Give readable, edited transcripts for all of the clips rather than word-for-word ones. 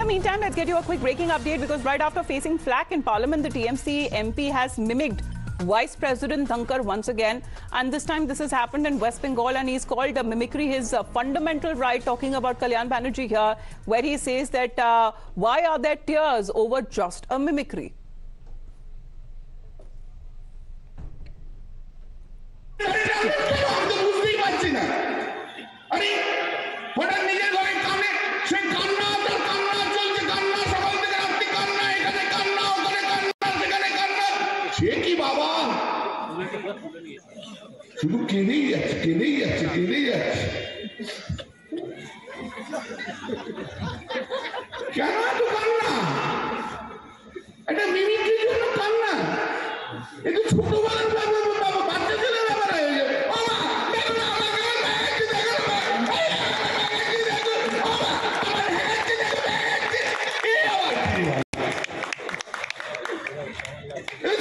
Meantime, let's get you a quick breaking update because right after facing flack in Parliament, the TMC MP has mimicked Vice President Dhankar once again. And this time this has happened in West Bengal and he's called mimicry his fundamental right, talking about Kalyan Banerjee here, where he says that why are there tears over just a mimicry? শুধু কেঁদেই যাচ্ছে কেন এত কান্না? এটা মিমিক্রির জন্য কান্না? এটা ছোটবেলার বাচ্চা ছেলের ব্যাপার হয়ে যায়।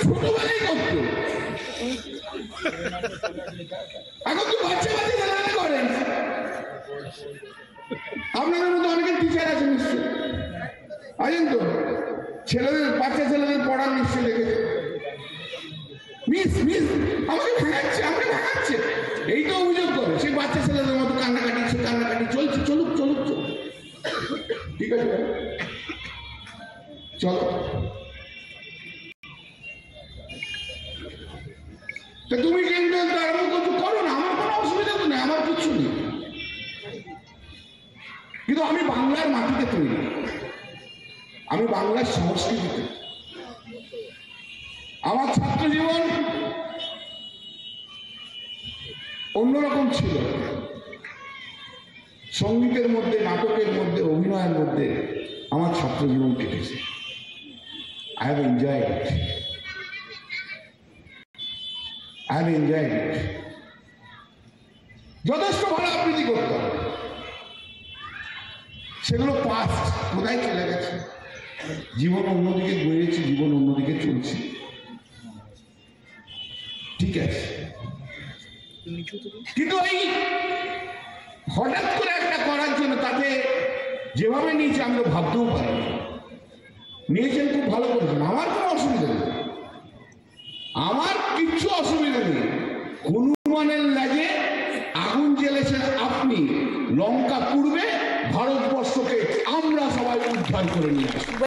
ছোটবেলায় করতো, এখন তো বাচ্চা খেলাধুলা করেন। আপনাদের মতো অনেকের টিচার আছে নিশ্চয়, আছেন তো? বাচ্চা ছেলেদের পড়ার নিশ্চয় দেখেছে। মিস আমাকে ভাঙাচ্ছে, এই তো অভিযোগ করে। সেই বাচ্চা ছেলেদের মতো কান্নাকাটি চলছে। চলুক, ঠিক আছে, চলো। তুমি কিন্তু আরম্ভ করো না, আমার কোনো অসুবিধা তো নেই, আমার কিচ্ছু নেই। কিন্তু আমি বাংলার মাটিতে তৈরি, আমি বাংলার সংস্কৃতিতে। আমার ছাত্র জীবন অন্যরকম ছিল, সঙ্গীতের মধ্যে, নাটকের মধ্যে, অভিনয়ের মধ্যে আমার ছাত্র জীবন কেটেছে। I have enjoyed it. যথেষ্ট ভালো আবৃত্তি করতাম, সেগুলো পাস্ট, কোথায় চলে গেছে। জীবন অন্যদিকে গড়িয়েছে, জীবন অন্যদিকে চলছে, ঠিক আছে। কিন্তু এই হঠাৎ করে একটা করার জন্য তাকে যেভাবে নিয়েছে আমি তো ভাবতেও পারি। নিয়েছেন, খুব ভালো করেছেন, আমার কোনো অসুবিধা নেই, আমার কিচ্ছু অসুবিধা নেই। হনুমানের লেজে আগুন জ্বেলেছেন আপনি, লঙ্কা পুড়বে, ভারতবর্ষকে আমরা সবাই উদ্ধার করে নিয়ে আসবো।